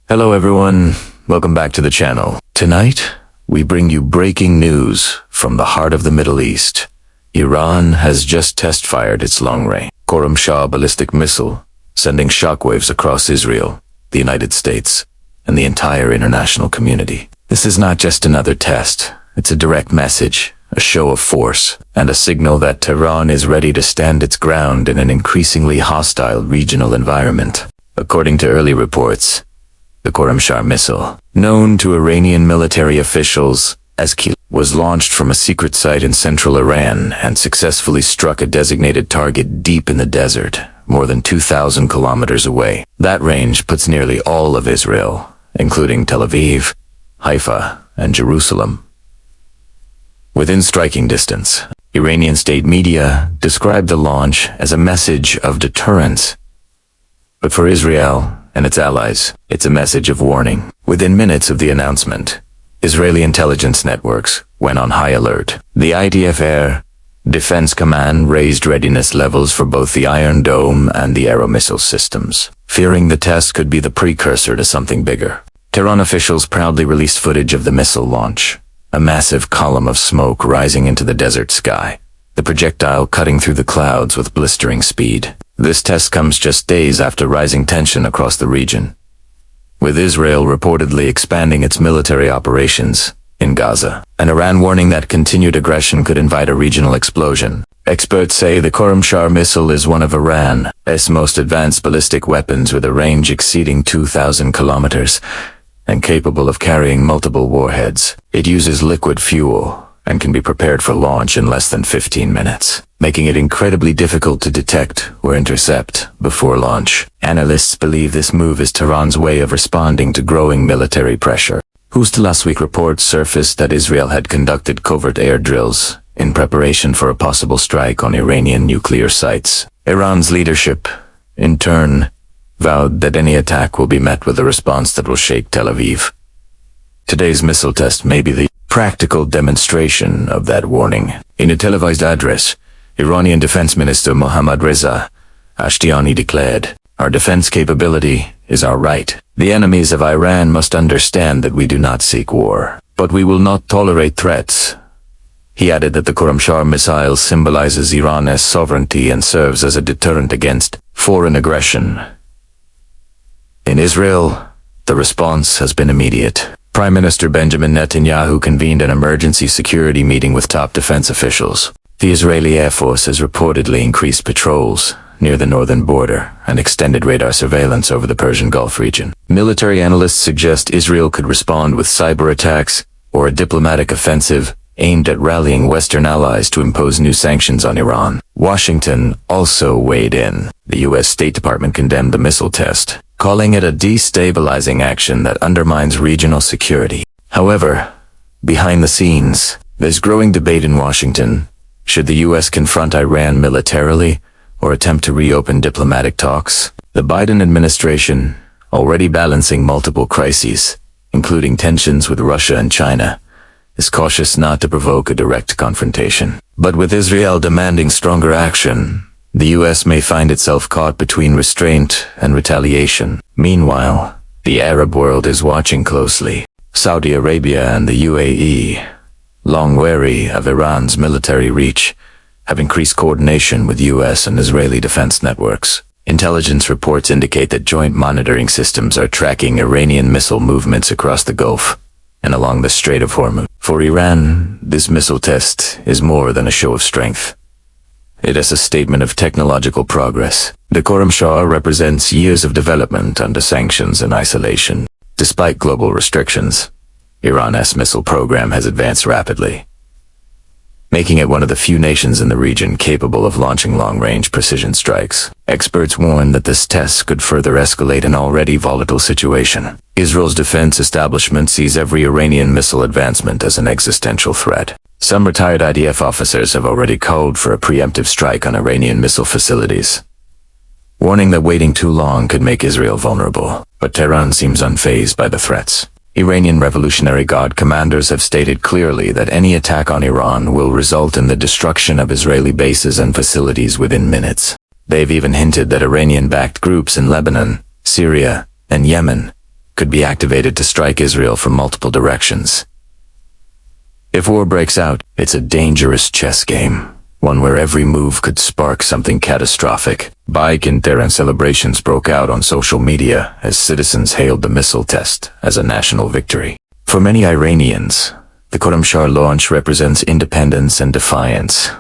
Hello everyone, welcome back to the channel. Tonight, we bring you breaking news from the heart of the Middle East. Iran has just test-fired its long-range Khorramshahr ballistic missile, sending shockwaves across Israel, the United States, and the entire international community. This is not just another test, it's a direct message, a show of force, and a signal that Tehran is ready to stand its ground in an increasingly hostile regional environment. According to early reports, the Khorramshahr missile, known to Iranian military officials as Khil, was launched from a secret site in central Iran and successfully struck a designated target deep in the desert, more than 2,000 kilometers away. That range puts nearly all of Israel, including Tel Aviv, Haifa, and Jerusalem, within striking distance. Iranian state media described the launch as a message of deterrence. But for Israel and its allies, it's a message of warning. Within minutes of the announcement, Israeli intelligence networks went on high alert. The IDF Air Defense Command raised readiness levels for both the Iron Dome and the Arrow missile systems, fearing the test could be the precursor to something bigger. Tehran officials proudly released footage of the missile launch, a massive column of smoke rising into the desert sky, the projectile cutting through the clouds with blistering speed. This test comes just days after rising tension across the region, with Israel reportedly expanding its military operations in Gaza, and Iran warning that continued aggression could invite a regional explosion. Experts say the Khorramshahr missile is one of Iran's most advanced ballistic weapons, with a range exceeding 2,000 kilometers and capable of carrying multiple warheads. It uses liquid fuel and can be prepared for launch in less than 15 minutes, making it incredibly difficult to detect or intercept before launch. Analysts believe this move is Tehran's way of responding to growing military pressure. Last week reports surfaced that Israel had conducted covert air drills in preparation for a possible strike on Iranian nuclear sites. Iran's leadership, in turn, vowed that any attack will be met with a response that will shake Tel Aviv. Today's missile test may be the practical demonstration of that warning. In a televised address, Iranian Defense Minister Mohammad Reza Ashtiani declared, "Our defense capability is our right. The enemies of Iran must understand that we do not seek war, but we will not tolerate threats." He added that the Khorramshahr missile symbolizes Iran's sovereignty and serves as a deterrent against foreign aggression. In Israel, the response has been immediate. Prime Minister Benjamin Netanyahu convened an emergency security meeting with top defense officials. The Israeli Air Force has reportedly increased patrols near the northern border and extended radar surveillance over the Persian Gulf region. Military analysts suggest Israel could respond with cyber attacks or a diplomatic offensive aimed at rallying Western allies to impose new sanctions on Iran. Washington also weighed in. The U.S. State Department condemned the missile test, calling it a destabilizing action that undermines regional security. However, behind the scenes, there's growing debate in Washington. Should the U.S. confront Iran militarily or attempt to reopen diplomatic talks? The Biden administration, already balancing multiple crises, including tensions with Russia and China, is cautious not to provoke a direct confrontation. But with Israel demanding stronger action, the U.S. may find itself caught between restraint and retaliation. Meanwhile, the Arab world is watching closely. Saudi Arabia and the UAE, long wary of Iran's military reach, have increased coordination with U.S. and Israeli defense networks. Intelligence reports indicate that joint monitoring systems are tracking Iranian missile movements across the Gulf and along the Strait of Hormuz. For Iran, this missile test is more than a show of strength. It is a statement of technological progress. The Khorramshahr represents years of development under sanctions and isolation. Despite global restrictions, Iran's missile program has advanced rapidly, making it one of the few nations in the region capable of launching long-range precision strikes. Experts warn that this test could further escalate an already volatile situation. Israel's defense establishment sees every Iranian missile advancement as an existential threat. Some retired IDF officers have already called for a preemptive strike on Iranian missile facilities, warning that waiting too long could make Israel vulnerable. But Tehran seems unfazed by the threats. Iranian Revolutionary Guard commanders have stated clearly that any attack on Iran will result in the destruction of Israeli bases and facilities within minutes. They've even hinted that Iranian-backed groups in Lebanon, Syria, and Yemen could be activated to strike Israel from multiple directions. If war breaks out, it's a dangerous chess game, one where every move could spark something catastrophic. Bike and Tehran celebrations broke out on social media as citizens hailed the missile test as a national victory. For many Iranians, the Khorramshahr launch represents independence and defiance,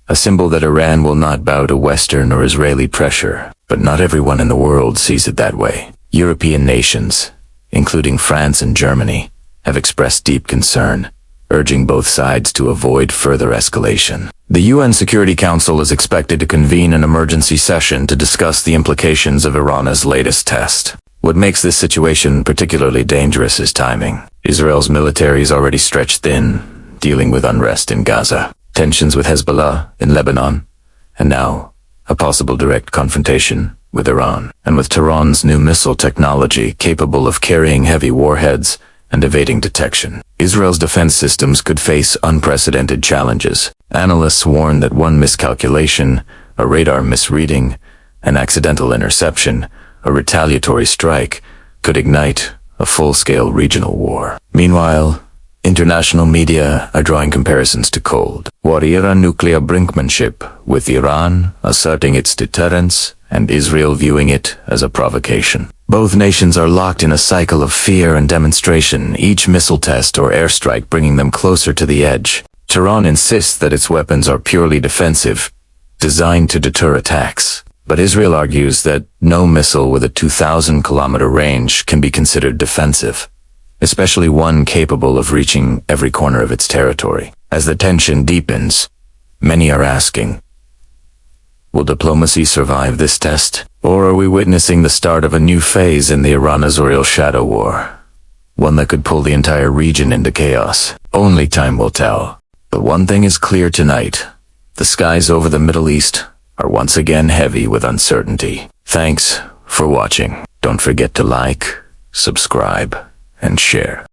a symbol that Iran will not bow to Western or Israeli pressure. But not everyone in the world sees it that way. European nations, including France and Germany, have expressed deep concern, urging both sides to avoid further escalation. The UN Security Council is expected to convene an emergency session to discuss the implications of Iran's latest test. What makes this situation particularly dangerous is timing. Israel's military is already stretched thin, dealing with unrest in Gaza, tensions with Hezbollah in Lebanon, and now a possible direct confrontation with Iran. And with Tehran's new missile technology capable of carrying heavy warheads and evading detection, Israel's defense systems could face unprecedented challenges. Analysts warn that one miscalculation, a radar misreading, an accidental interception, a retaliatory strike, could ignite a full-scale regional war. Meanwhile, international media are drawing comparisons to Cold War era nuclear brinkmanship, with Iran asserting its deterrence and Israel viewing it as a provocation. Both nations are locked in a cycle of fear and demonstration, each missile test or airstrike bringing them closer to the edge. Tehran insists that its weapons are purely defensive, designed to deter attacks. But Israel argues that no missile with a 2,000-kilometer range can be considered defensive, especially one capable of reaching every corner of its territory. As the tension deepens, many are asking, will diplomacy survive this test? Or are we witnessing the start of a new phase in the Iran-Israel shadow war, one that could pull the entire region into chaos? Only time will tell. But one thing is clear tonight: the skies over the Middle East are once again heavy with uncertainty. Thanks for watching. Don't forget to like, subscribe, and share.